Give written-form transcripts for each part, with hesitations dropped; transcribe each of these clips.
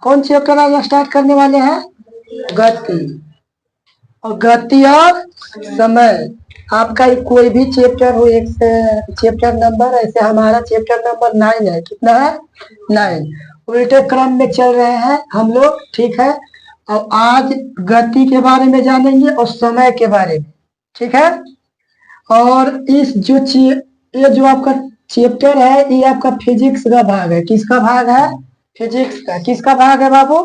कौन चैप्टर आज स्टार्ट करने वाले हैं? गति। और गति और समय। आपका कोई भी चैप्टर हो, एक से चैप्टर नंबर, ऐसे हमारा चैप्टर नंबर 9 है। कितना है? 9। उल्टे क्रम में चल रहे हैं हम लोग, ठीक है। और आज गति के बारे में जानेंगे और समय के बारे में, ठीक है। और इस ये जो आपका चैप्टर है, ये आपका फिजिक्स का भाग है। किसका भाग है? फिजिक्स का। किसका भाग है बाबू?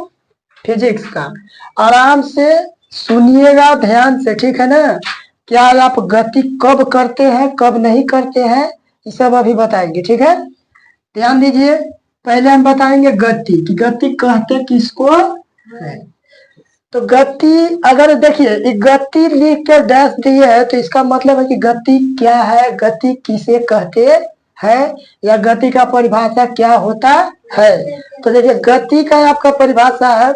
फिजिक्स का। आराम से सुनिएगा, ध्यान से, ठीक है ना। क्या आप गति कब करते हैं, कब नहीं करते हैं, ये सब अभी बताएंगे, ठीक है। ध्यान दीजिए। पहले हम बताएंगे गति कि गति कहते किसको है। तो गति, अगर देखिए गति लिख के डैश दिए है तो इसका मतलब है कि गति क्या है, गति किसे कहते हैं, या गति का परिभाषा क्या होता है। तो देखिए गति का आपका परिभाषा है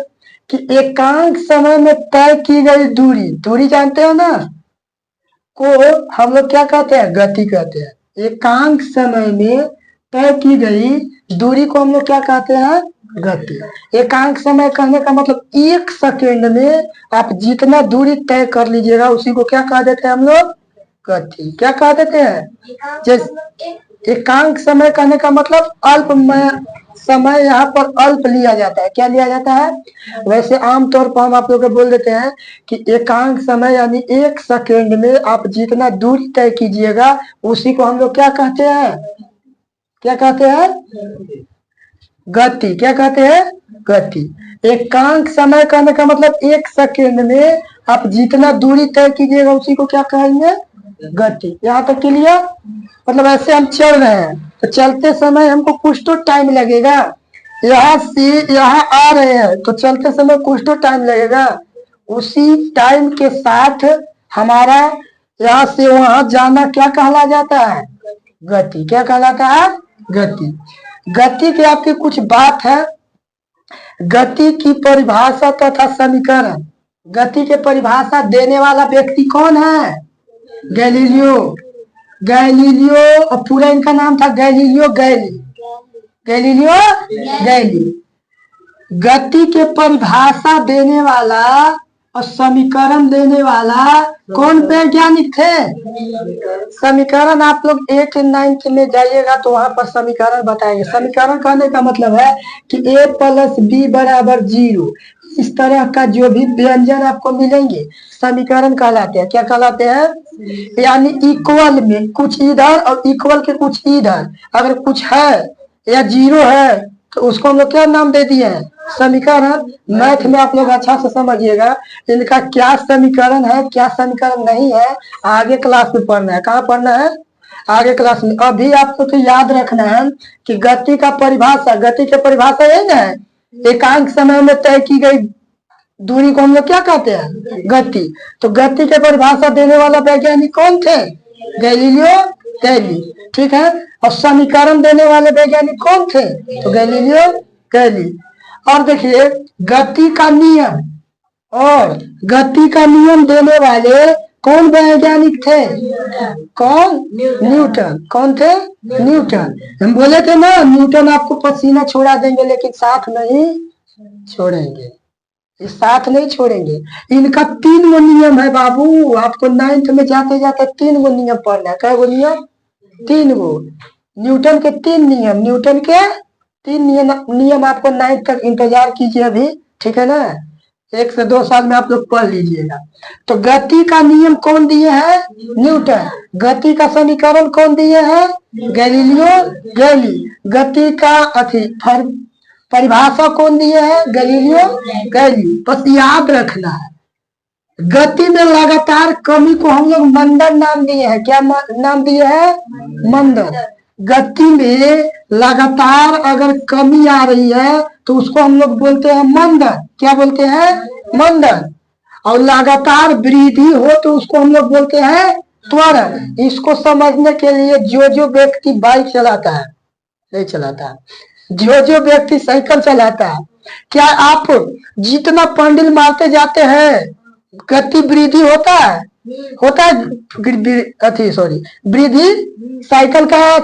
कि एकांक समय में तय की गई दूरी, दूरी जानते हो ना, को हम लोग क्या कहते हैं? गति कहते हैं। एकांक समय में तय की गई दूरी को हम लोग क्या कहते हैं? गति। एकांक समय कहने का मतलब 1 सेकेंड में आप जितना दूरी तय कर लीजिएगा उसी को क्या कह देते हैं हम लोग? गति। क्या कह देते हैं? जैसे एकांक समय कहने का मतलब अल्प समय यहाँ पर अल्प लिया जाता है। क्या लिया जाता है? वैसे आमतौर पर हम आप लोग को बोल देते हैं कि एकांक समय यानी 1 सेकेंड में आप जितना दूरी तय कीजिएगा उसी को हम लोग क्या कहते हैं? क्या कहते हैं? गति। क्या कहते हैं? गति। एकांक समय कहने का मतलब 1 सेकेंड में आप जितना दूरी तय कीजिएगा उसी को क्या कहेंगे? गति। यहाँ तक क्लियर? मतलब ऐसे हम चल रहे हैं तो चलते समय हमको कुछ तो टाइम लगेगा। यहाँ से यहाँ आ रहे हैं तो चलते समय कुछ तो टाइम लगेगा। उसी टाइम के साथ हमारा यहाँ से वहां जाना क्या कहला जाता है? गति। क्या कहलाता है? गति। गति की आपकी कुछ बात है। गति की परिभाषा तथा समीकरण। गति के परिभाषा देने वाला व्यक्ति कौन है? गैलीलियो। गैलीलियो, और पूरा इनका नाम था गैलीलियो गैली। गैलीलियो गैली। गति के परिभाषा देने वाला और समीकरण देने वाला कौन वैज्ञानिक थे? समीकरण आप लोग 8 9 में जाइएगा तो वहां पर समीकरण बताएंगे। समीकरण कहने का मतलब है कि a + b = 0। इस तरह का जो भी व्यंजन आपको मिलेंगे समीकरण कहलाते हैं। क्या कहलाते हैं? यानी इक्वल में कुछ इधर और इक्वल के कुछ इधर, अगर कुछ है या 0 है तो उसको हम लोग क्या नाम दे दिए हैं? समीकरण। मैथ में आप लोग अच्छा से समझिएगा इनका क्या समीकरण है, क्या समीकरण नहीं है, आगे क्लास में पढ़ना है। कहाँ पढ़ना है? आगे क्लास में। अभी आपको तो याद रखना है कि गति का परिभाषा, गति के परिभाषा यही ना है, एकांक समय में तय की गई दूरी को हम लोग क्या कहते हैं? गति। तो गति के परिभाषा देने वाला वैज्ञानिक कौन थे? गैलीलियो गैली, ठीक है। और समीकरण देने वाले वैज्ञानिक कौन थे? तो गैलीलियो गैली। और देखिए गति का नियम, और गति का नियम देने वाले कौन वैज्ञानिक थे? कौन? न्यूटन। कौन थे? न्यूटन। हम बोले थे ना न्यूटन आपको पसीना छोड़ा देंगे लेकिन साथ नहीं छोड़ेंगे, साथ नहीं छोड़ेंगे। इनका 3 गो नियम है बाबू। आपको 9th में जाते जाते 3 गो नियम पढ़ना है। कै गो नियम? 3 गो। न्यूटन के 3 नियम, न्यूटन के 3 नियम आपको 9th तक इंतजार कीजिए अभी, ठीक है ना। 1 से 2 साल में आप लोग पढ़ लीजिएगा। तो गति का नियम कौन दिए हैं? न्यूटन। गति का समीकरण कौन दिए हैं? गैलीलियो गैली। गति का परिभाषा कौन दिए है? गैलीलियो गैली। बस याद रखना है गति में लगातार कमी को हम लोग मंदन नाम दिए हैं। क्या नाम दिए हैं? मंदन। गति में लगातार अगर कमी आ रही है तो उसको हम लोग बोलते हैं मंदन। क्या बोलते हैं? मंदन। और लगातार वृद्धि हो तो उसको हम लोग बोलते हैं त्वरण। इसको समझने के लिए जो व्यक्ति बाइक चलाता है, नहीं चलाता है, जो व्यक्ति साइकिल चलाता है, क्या आप जितना पंडिल मारते जाते हैं गति वृद्धि होता है? होता है वृद्धि साइकिल का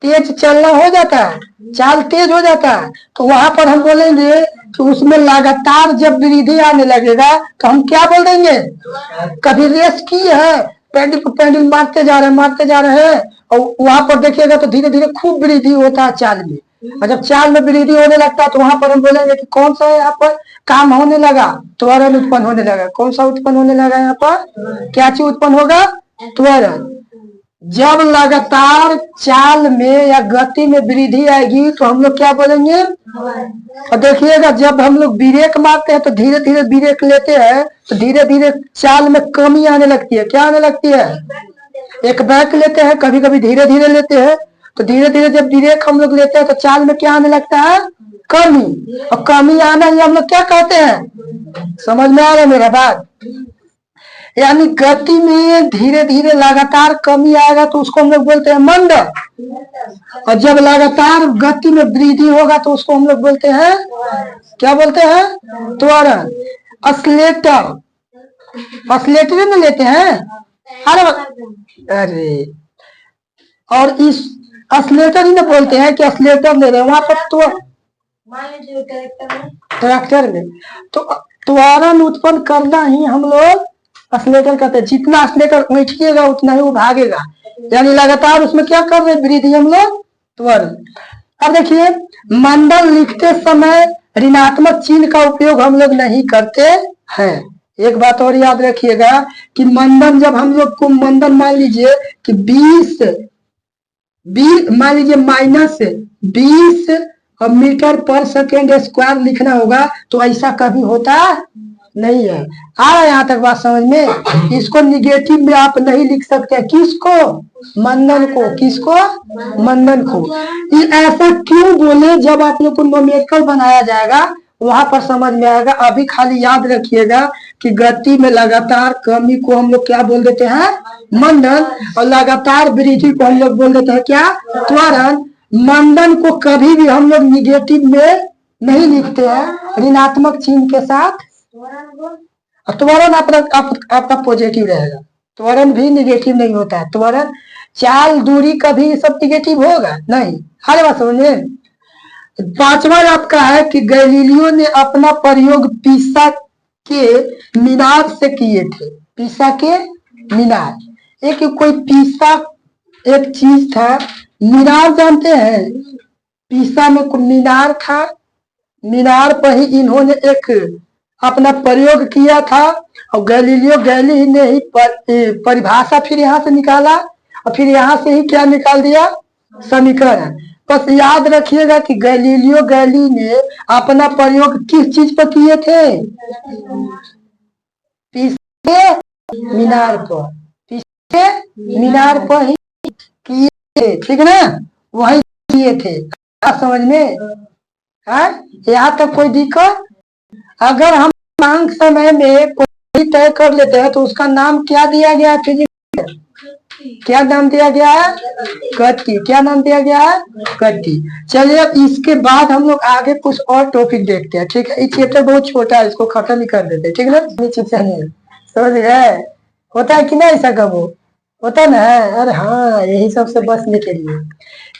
तेज चलना हो जाता है, चाल तेज हो जाता है, तो वहां पर हम बोलेंगे कि उसमें लगातार जब वृद्धि आने लगेगा तो हम क्या बोल देंगे? कभी रेस की है, पेंडिल को पेंडिल मारते जा रहे हैं, और वहां पर देखिएगा तो धीरे धीरे खूब वृद्धि होता है चाल में। और जब चाल में वृद्धि होने लगता है तो वहां पर हम बोलेंगे कि कौन सा यहाँ पर काम होने लगा? त्वरण उत्पन्न होने लगा। कौन सा उत्पन्न होने लगा? यहाँ पर क्या चीज उत्पन्न होगा? त्वरण। जब लगातार चाल में या गति में वृद्धि आएगी तो हम लोग क्या बोलेंगे? और देखिएगा जब हम लोग ब्रेक मारते हैं तो धीरे धीरे ब्रेक लेते हैं तो धीरे धीरे चाल में कमी आने लगती है। क्या आने लगती है? एक ब्रेक लेते हैं, कभी कभी धीरे धीरे लेते हैं, तो धीरे धीरे जब ब्रेक हम लोग लेते हैं तो चाल में क्या आने लगता है? कमी। और कमी आना ही हम लोग क्या कहते हैं? समझ में आ रहा है मेरा बात? यानी गति में धीरे धीरे लगातार कमी आएगा तो उसको हम लोग बोलते हैं मंदन। और जब लगातार गति में वृद्धि होगा तो उसको हम लोग बोलते हैं, क्या बोलते हैं? त्वरण। अस्लेटर, अस्लेटर में लेते हैं। अरे और इस अस्लेटर ही ना बोलते हैं कि अस्लेटर ले रहे हैं वहां पर तो ट्रैक्टर में तो त्वरण उत्पन्न करना ही हम लोग अस्लेटर कहते हैं। जितना अस्लेटर उठिएगा उतना ही वो भागेगा, यानी लगातार उसमें क्या कर रहे हैं? वृद्धि हम लोग त्वरण। अब देखिए मंडल लिखते समय ऋणात्मक चिन्ह का उपयोग हम लोग नहीं करते हैं। एक बात और याद रखिएगा कि मंडन, जब हम लोग को मंडन मान लीजिए कि 20 मान लीजिए -20 मीटर पर सेकेंड स्क्वायर लिखना होगा तो ऐसा कभी होता नहीं है। आ रहा है यहाँ तक बात समझ में? इसको निगेटिव में आप नहीं लिख सकते। किसको? मंडन को। किसको? मंडन को। ये ऐसा क्यों बोले? जब आप लोग को न्यूमेरिकल बनाया जाएगा वहां पर समझ में आएगा। अभी खाली याद रखिएगा कि गति में लगातार कमी को हम लोग क्या बोल देते हैं? मंडन। और लगातार वृद्धि को हम लोग बोल देते हैं क्या? त्वरण। मंडन को कभी भी हम लोग निगेटिव में नहीं लिखते हैं, ऋणात्मक चिन्ह के साथ। त्वरण आपका पॉजिटिव रहेगा। त्वरण भी निगेटिव नहीं होता है। त्वरण, चाल, दूरी कभी सब निगेटिव होगा नहीं। हर बात समझे? पांचवा आपका है कि गैलीलियो ने अपना प्रयोग पीसा के मीनार से किए थे। पीसा के मीनार, एक कोई पीसा एक चीज था। मीनार जानते हैं? पीसा में कोई मीनार था, मीनार पर ही इन्होंने एक अपना प्रयोग किया था। और गैलीलियो गैली ने ही परिभाषा फिर यहाँ से निकाला और फिर यहाँ से ही क्या निकाल दिया? समीकरण। बस याद रखिएगा कि गैलीलियो गैली ने अपना प्रयोग किस चीज पर किए थे? पीसा के मीनार पर। पीसा के मीनार पर ही किए थे, ठीक है ना? वही किए थे। समझ में? यहाँ तक कोई दिक्कत? अगर हम अंक समय में कोई तय कर लेते हैं तो उसका नाम क्या दिया गया है? फिजिक्स क्या नाम दिया गया है? गति। क्या नाम दिया गया है? गति। चलिए अब इसके बाद हम लोग आगे कुछ और टॉपिक देखते हैं, ठीक है? ये चैप्टर बहुत छोटा है, इसको खत्म ही कर देते हैं, ठीक है ना? समझ गए? होता है कि ना ऐसा? कब होता ना? अरे हाँ, यही सबसे बचने के लिए।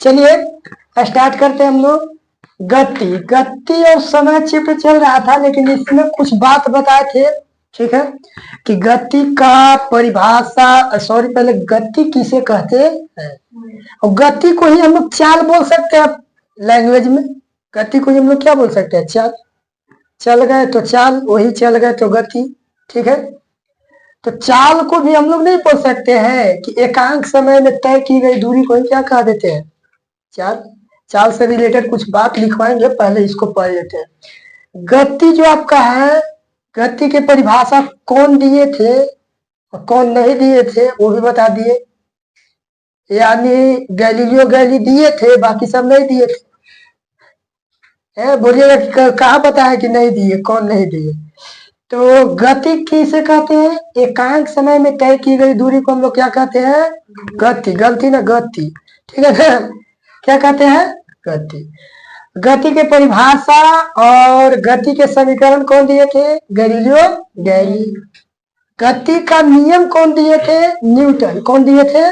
चलिए स्टार्ट करते हैं हम लोग। गति और समय चित्र चल रहा था, लेकिन इसमें कुछ बात बताए थे, ठीक है? कि गति का परिभाषा, सॉरी, पहले गति किसे कहते हैं? और गति को ही हम लोग चाल बोल सकते हैं लैंग्वेज में। गति को ही हम लोग क्या बोल सकते हैं? चाल। चल गए तो चाल, वही चल गए तो गति, ठीक है? तो चाल को भी हम लोग नहीं बोल सकते हैं कि एकांक समय में तय की गई दूरी को ही क्या कह देते हैं? चाल। चाल से रिलेटेड कुछ बात लिखवाएंगे, पहले इसको पढ़ लेते हैं। गति जो आपका है, गति के परिभाषा कौन दिए थे और कौन नहीं दिए थे वो भी बता दिए। यानी गैलीलियो गैली दिए थे, बाकी सब नहीं दिए थे। बोलिएगा कि कहाँ पता है कि नहीं दिए, कौन नहीं दिए? तो गति किसे कहते हैं? एकांक समय में तय की गई दूरी को हम लोग क्या कहते हैं? गति। गलती ना, गति, ठीक है ना? क्या कहते हैं? गति। गति के परिभाषा और गति के समीकरण कौन दिए थे? गैलीलियो गैली। गति का नियम कौन दिए थे? न्यूटन। कौन दिए थे?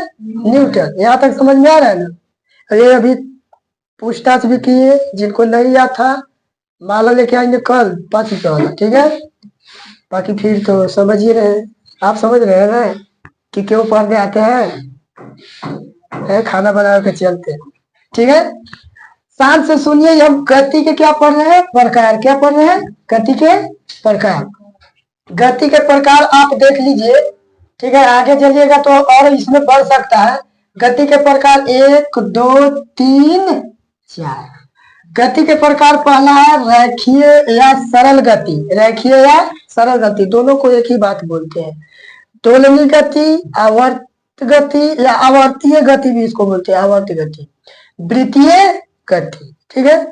न्यूटन। यहाँ तक समझ में आ रहा है ना? ये अभी पूछताछ भी किए, जिनको नहीं याद था माला लेके आएंगे कल 5 रुपये वाला, ठीक है। बाकी फिर तो समझ ही रहे, आप समझ रहे हैं ना कि क्यों पढ़ने आते हैं, खाना बना के चलते हैं, ठीक है। शांत से सुनिए, हम गति के क्या पढ़ रहे हैं, प्रकार। क्या पढ़ रहे हैं, गति के प्रकार। गति के प्रकार आप देख लीजिए, ठीक है। आगे चलिएगा तो और इसमें बढ़ सकता है। गति के प्रकार 1 2 3 4। गति के प्रकार पहला है रेखीय या सरल गति। रेखीय या सरल गति दोनों को एक ही बात बोलते हैं। दोलनी गति, आवर्त गति या आवर्तीय गति भी इसको बोलते हैं, आवर्त गति, वृत्तीय गति, ठीक है।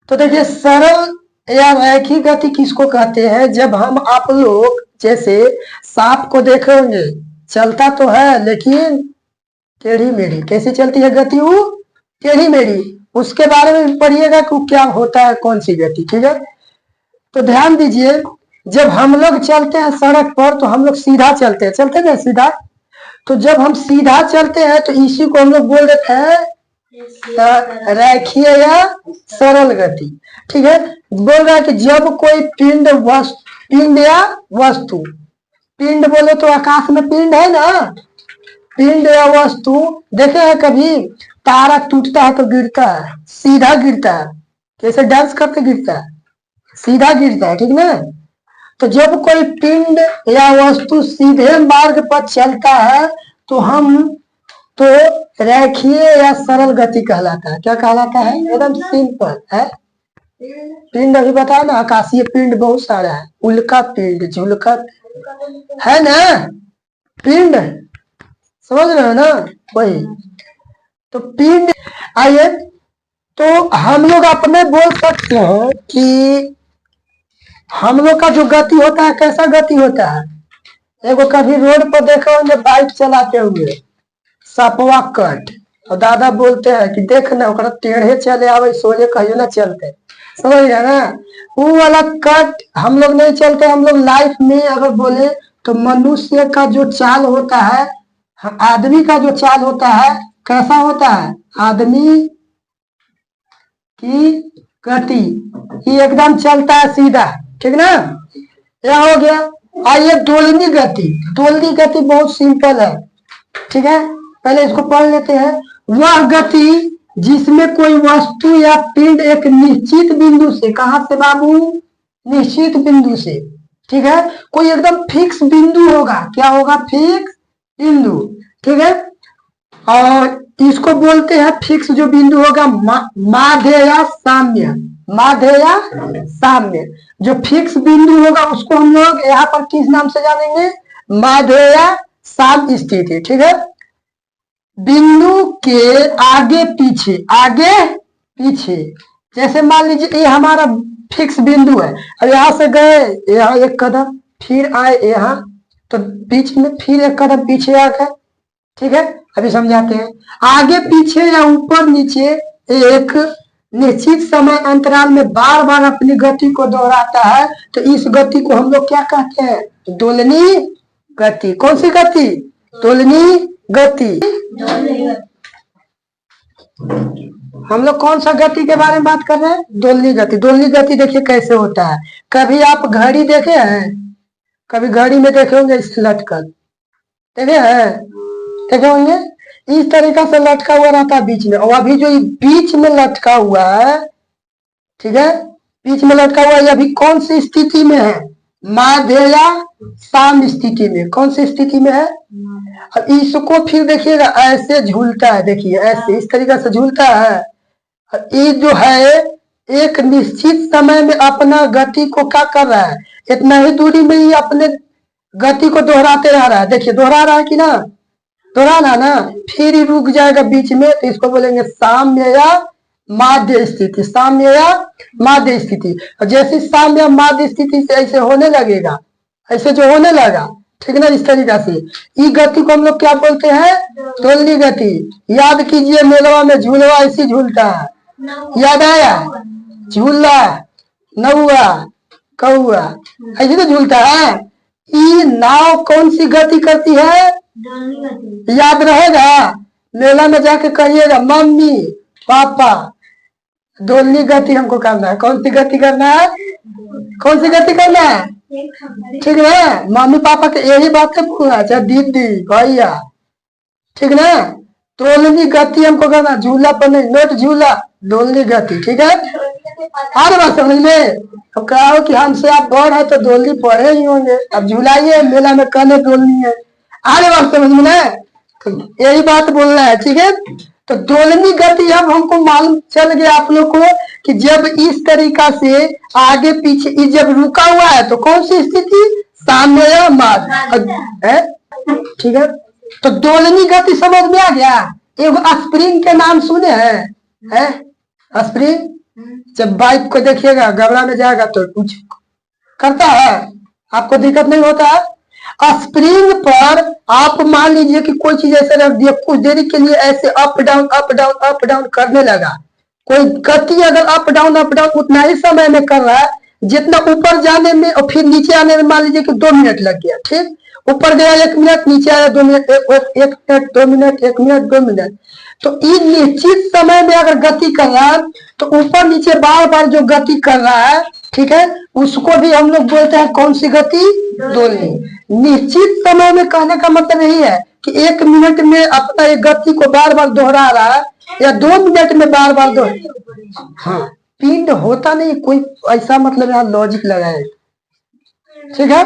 तो देखिए सरल या रैखिक गति किसको कहते हैं, जब हम आप लोग जैसे सांप को देखेंगे, चलता तो है लेकिन टेढ़ी मेढ़ी, कैसे चलती है गति, वो टेढ़ी मेढ़ी, उसके बारे में पढ़िएगा कि क्या होता है, कौन सी गति, ठीक है। तो ध्यान दीजिए, जब हम लोग चलते हैं सड़क पर तो हम लोग सीधा चलते हैं, चलते हैं सीधा। तो जब हम सीधा चलते हैं तो इसी को हम लोग बोल देते हैं रेखीय या सरल गति, ठीक है। बोल रहा है कि जब कोई पिंड या वस्तु, पिंड बोले तो आकाश में पिंड है ना, पिंड या वस्तु देखे हैं कभी, तारा टूटता है तो गिरता है, सीधा गिरता है, कैसे डांस करके गिरता है, सीधा गिरता है, ठीक ना। तो जब कोई पिंड या वस्तु सीधे मार्ग पर चलता है तो हम तो रेखीय या सरल गति कहलाता है। क्या कहलाता है, एकदम सिंपल है। पिंड अभी बताया ना, आकाशीय पिंड बहुत सारा है, उल्का पिंड, झुलका है ना, पिंड समझ रहे हो ना, वही तो पिंड। आइए तो हम लोग अपने बोल सकते हैं कि हम लोग का जो गति होता है कैसा गति होता है। एगो कभी रोड पर देखा होंगे बाइक चलाते हुए सपवा कट, और दादा बोलते हैं कि देख ना ओकरा टेढ़े चले आवे, सोले कहियो ना चलते, समझ गया ना, वो वाला कट हम लोग नहीं चलते। हम लोग लाइफ में अगर बोले तो मनुष्य का जो चाल होता है, आदमी का जो चाल होता है कैसा होता है, आदमी की गति ये एकदम चलता है सीधा, ठीक ना। यह हो गया। आइए दोलनी गति। दोलनी गति बहुत सिंपल है, ठीक है, पहले इसको पढ़ लेते हैं। वह गति जिसमें कोई वस्तु या पिंड एक निश्चित बिंदु से, कहां से बाबू, निश्चित बिंदु से, ठीक है, कोई एकदम फिक्स बिंदु होगा, क्या होगा, फिक्स बिंदु, ठीक है। और इसको बोलते हैं फिक्स जो बिंदु होगा माध्य या साम्य, माध्य या साम्य। जो फिक्स बिंदु होगा उसको हम लोग यहाँ पर किस नाम से जानेंगे, माध्य या साम्य स्थिति, ठीक है। बिंदु के आगे पीछे, आगे पीछे, जैसे मान लीजिए ये हमारा फिक्स बिंदु है, अब यहाँ से गए यहाँ एक कदम, फिर आए यहाँ, तो बीच में फिर एक कदम पीछे आ गए, ठीक है। अभी समझाते हैं। आगे पीछे या ऊपर नीचे एक निश्चित समय अंतराल में बार बार अपनी गति को दोहराता है तो इस गति को हम लोग क्या कहते हैं, दोलनी गति। कौन सी गति, दोलनी गति। हम लोग कौन सा गति के बारे में बात कर रहे हैं, दोलनी गति। दोलनी गति देखिए कैसे होता है। कभी आप घड़ी देखे हैं, कभी घड़ी में देखे होंगे इस लटकन, देखे हैं, देखे होंगे इस तरीका से लटका हुआ रहता है बीच में, और अभी जो बीच में लटका हुआ है, ठीक है, बीच में लटका हुआ है, अभी कौन सी स्थिति में है, माध्य या साम्य स्थिति में। कौन सी स्थिति में है, अब इसको फिर देखिएगा ऐसे झूलता है, देखिए ऐसे इस तरीका से झूलता है। ये जो है एक निश्चित समय में अपना गति को क्या कर रहा है, इतना ही दूरी में ही अपने गति को दोहराते रह रहा है। देखिए दोहरा रहा है कि ना, दोहराना ना, फिर ही रुक जाएगा बीच में, तो इसको बोलेंगे साम्य या माध्य स्थिति, साम्य या माध्य स्थिति। और जैसे साम्य या माध्य स्थिति से ऐसे होने लगेगा, ऐसे जो होने लगा, ठीक ना, इस तरीका से इस गति को हम लोग क्या बोलते हैं, दोलनी गति। याद कीजिए मेलवा में झूलवा ऐसी झूलता है, याद आया, झूला नौआ कौआ ऐसे तो झूलता है। ये नाव कौन सी गति करती है, याद रहेगा, मेला में जाके कहिएगा मम्मी पापा दोलनी गति हमको करना है। कौन सी गति करना है? कौन सी गति करना है? ठीक है, मम्मी पापा के यही बात है पूरा, चाहे दीदी भैया, ठीक ना। दोलनी गति हमको करना, झूला पर नहीं, नोट झूला, दोलनी गति, ठीक है। हर बात समझ में। अब कहो कि हमसे आप बड़ है तो दोलनी पढ़े ही होंगे, अब झूलाइए मेला में कहने दोलनी है, आगे बात समझ में ना। तो यही बात बोलना है, ठीक है। तो दोलनी गति अब हमको मालूम चल गया आप लोग को कि जब इस तरीका से आगे पीछे जब रुका हुआ है तो कौन सी स्थिति? सामने या मार्ग है, ठीक है। तो दोलनी गति समझ में आ गया। एगो स्प्रिंग के नाम सुने हैं? स्प्रिंग जब बाइक को देखिएगा गबड़ा में जाएगा तो कुछ करता है, आपको दिक्कत नहीं होता है। स्प्रिंग पर आप मान लीजिए कि कोई चीज ऐसे रख दिया, कुछ देरी के लिए ऐसे up down up down up down करने लगा। कोई गति अगर अप डाउन उतना ही समय में कर रहा है जितना ऊपर जाने में और फिर नीचे आने में मान लीजिए कि 2 मिनट लग गया, ठीक। ऊपर गया 1 मिनट, नीचे आया 2 minute, 1 minute 2 minute, 1 minute 2 minute. तो इस निश्चित समय में अगर गति कर रहा है तो ऊपर नीचे बार बार जो गति कर रहा है, ठीक है, उसको भी हम लोग बोलते हैं कौन सी गति? दोलनी। निश्चित समय में कहने का मतलब यही है कि 1 मिनट में अपना एक गति को बार बार दोहरा रहा है या 2 मिनट में बार बार दोहरा। हाँ, पिंड होता नहीं कोई ऐसा, मतलब यहाँ लॉजिक लगाए, ठीक है।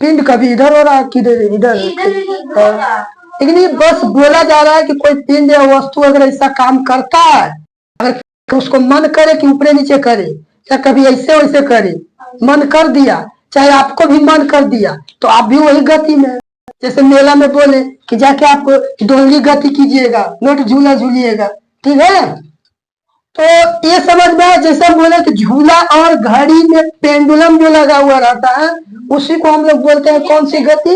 पिंड कभी इधर हो रहा है किधर इधर, लेकिन ये बस बोला जा रहा है कि कोई पिंड या वस्तु अगर ऐसा काम करता है, अगर उसको मन करे कि ऊपरे नीचे करे या कभी ऐसे वैसे करे, मन कर दिया, चाहे आपको भी मन कर दिया तो आप भी वही गति में। जैसे मेला में बोले कि जाके आप दोलनी गति कीजिएगा, नोट झूला झूलिएगा, ठीक है। तो ये समझ में आया। जैसे बोले कि झूला और घड़ी में पेंडुलम जो लगा हुआ रहता है उसी को हम लोग बोलते हैं कौन सी गति?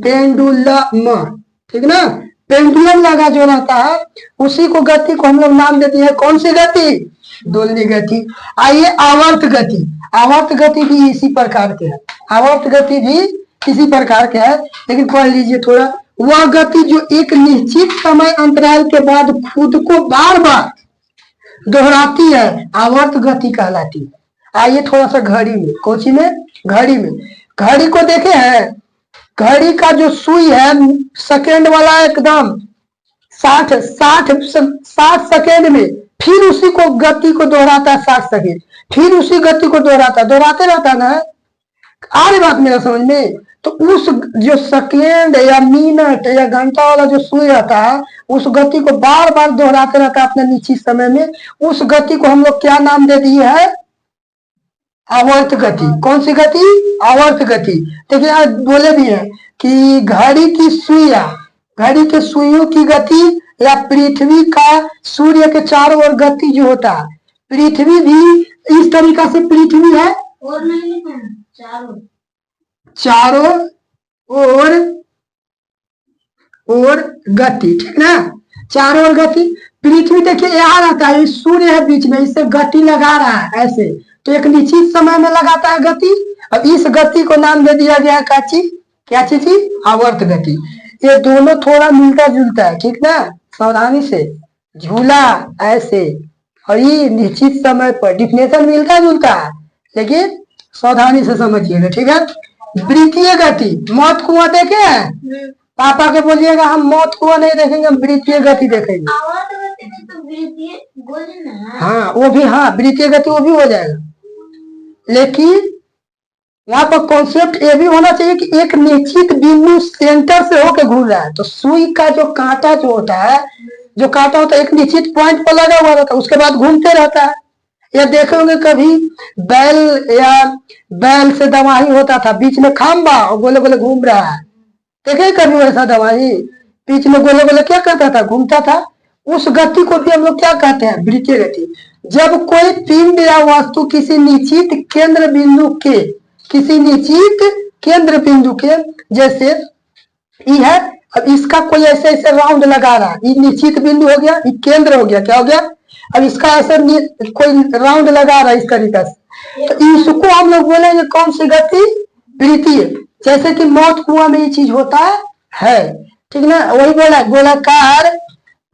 पेंडुलम, ठीक ना। पेंडुलम लगा जो रहता है उसी को गति को हम लोग नाम देते हैं कौन सी गति? दोलनी गति। आइए आवर्त गति। आवर्त गति भी इसी प्रकार के है, आवर्त गति भी इसी प्रकार के है, लेकिन पढ़ लीजिए थोड़ा। वह गति जो एक निश्चित समय अंतराल के बाद खुद को बार बार दोहराती है आवर्त गति कहलाती है। आइए थोड़ा सा घड़ी में, कोची में, घड़ी में। घड़ी को देखे हैं, घड़ी का जो सुई है सेकेंड वाला एकदम 60 सेकेंड में फिर उसी को गति को दोहराता है 60 सेकेंड, फिर उसी गति को दोहराते रहता ना। आ रही बात मेरा समझ में। तो उस जो सेकेंड या मिनट या घंटा वाला जो सुई रहता है उस गति को बार बार दोहराते रहता है अपने निश्चित समय में। उस गति को हम लोग क्या नाम दे दिए है? आवर्त गति। कौन सी गति? आवर्त गति। देखिए यहाँ बोले भी है कि घड़ी की सुइयां, घड़ी के सुइयों की गति या पृथ्वी का सूर्य के चारों ओर गति जो होता है, पृथ्वी भी इस तरीका से पृथ्वी है और नहीं चारों ओर गति, ठीक ना। चारों ओर गति। पृथ्वी देखिए यहाँ रहता है, सूर्य है बीच में, इससे गति लगा रहा है ऐसे, तो एक निश्चित समय में लगाता है गति। अब इस गति को नाम दे दिया गया क्या चीज? आवर्त गति। ये दोनों थोड़ा मिलता जुलता है, ठीक ना, सावधानी से। झूला ऐसे और ये निश्चित समय पर, डिफिनेशन मिलता जुलता है लेकिन सावधानी से समझिएगा, ठीक है। वृत्तीय गति, मौत कुआं देखे हैं? पापा के बोलिएगा हम मौत कुआं नहीं देखेंगे, हम वृत्तीय गति देखेंगे। हाँ वो भी, हाँ वृत्तीय गति वो भी हो जाएगा, लेकिन वहां पर कॉन्सेप्ट ये भी होना चाहिए कि एक निश्चित बिंदु सेंटर से होकर घूम रहा है। तो सुई का जो कांटा जो होता है, एक निश्चित पॉइंट पर लगा हुआ रहता है, उसके बाद घूमते रहता है। या देखोगे कभी बैल से दवाही होता था, बीच में खंबा और गोले गोले घूम रहा है, देखे कभी वैसा दवाही? बीच में गोले गोले क्या करता था? घूमता था। उस गति को भी हम लोग क्या कहते हैं? वृत्तीय गति। जब कोई पिंड या वस्तु किसी निश्चित केंद्र बिंदु के जैसे ये है, अब इसका कोई ऐसे राउंड लगा रहा है, ये निश्चित बिंदु हो गया, ये केंद्र हो गया, क्या हो गया? अब इसका ऐसे कोई राउंड लगा रहा है इस तरीका से, तो इसको हम लोग बोलेंगे कौन सी गति? वृत्तीय। जैसे कि मौत कुआं में ये चीज होता है, ठीक ना, वही बोला गोलाकार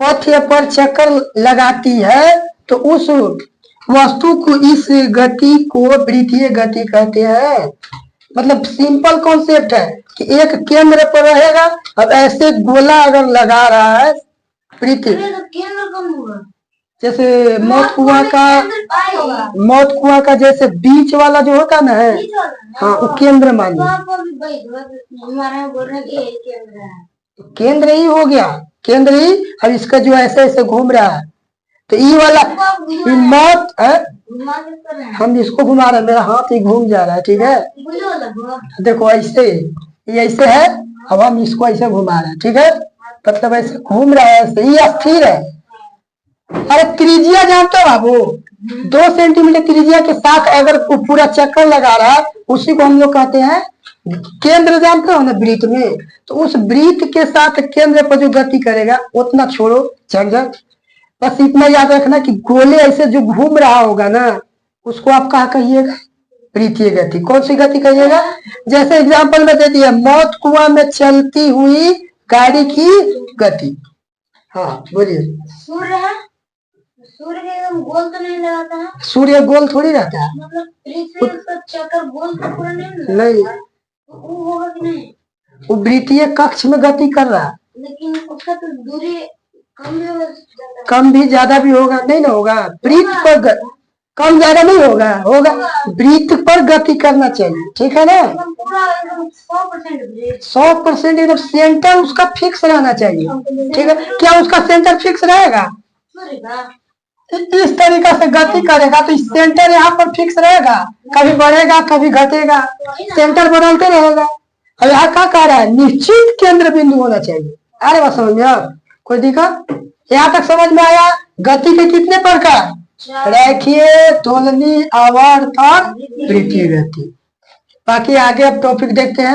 पथ पर चक्कर लगाती है तो उस वस्तु को, इस गति को वृत्तीय गति कहते हैं। मतलब सिंपल कॉन्सेप्ट है कि एक केंद्र पर रहेगा। अब ऐसे गोला अगर लगा रहा है वृत्ति, केंद्र कम होगा, जैसे मौत कुआं का जैसे बीच वाला जो होता ना है, हाँ वो केंद्र मानिए, हमारा बोल रहे हैं कि यही केंद्र है। केंद्र ही हो गया, केंद्र ही। अब इसका जो ऐसे ऐसे घूम रहा है तो ई वाला मौत है, हम इसको घुमा रहे हैं, मेरा हाथ ही घूम जा रहा है, ठीक है। देखो ऐसे, ये ऐसे है, अब हम इसको ऐसे घुमा रहे हैं, ठीक है, मतलब ऐसे घूम रहा है, ऐसे ये स्थिर है। अरे त्रिज्या जानते हो बाबू, 2 सेंटीमीटर त्रिज्या के साथ अगर वो पूरा चक्कर लगा रहा है, उसी को हम लोग कहते हैं केंद्र। जानते हो ना वृत्त में, तो उस वृत्त के साथ केंद्र पर जो गति करेगा उतना छोड़ो झंझट। बस इतना याद रखना कि गोले ऐसे जो घूम रहा होगा ना, उसको आप कहा कहिएगा, वृत्तीय गति। कौन सी गति कहिएगा? जैसे एग्जांपल में दे दिया, मौत कुआं में चलती हुई गाड़ी की गति। हाँ बोलिए। सूर्य के एकदम गोल तो नहीं लगाता है? सूर्य गोल थोड़ी रहता है, मतलब पृथ्वी का चक्कर गोल तो पूरा नहीं नहीं, तो वो होगा कि नहीं? वो वृत्तीय कक्ष में गति कर रहा है, लेकिन उसका तो दूरी कम भी होगा, कम भी ज्यादा भी होगा, नहीं ना होगा। वृत्त पर कम ज्यादा नहीं होगा, होगा वृत्त पर गति करना चाहिए, ठीक है ना। 100% एकदम सेंटर उसका फिक्स रहना चाहिए, ठीक है। क्या उसका सेंटर फिक्स रहेगा? इस तरीका से गति करेगा तो सेंटर यहाँ पर फिक्स रहेगा, कभी बढ़ेगा कभी घटेगा, सेंटर बदलते रहेगा। अब यहाँ क्या कह रहा है? निश्चित केंद्र बिंदु होना चाहिए। अरे बात समझ में आप कोई दिक्कत? यहाँ तक समझ में आया? गति के कितने प्रकार? रेखीय, दोलनी, आवर्त और वृत्तीय गति। बाकी आगे अब टॉपिक देखते हैं।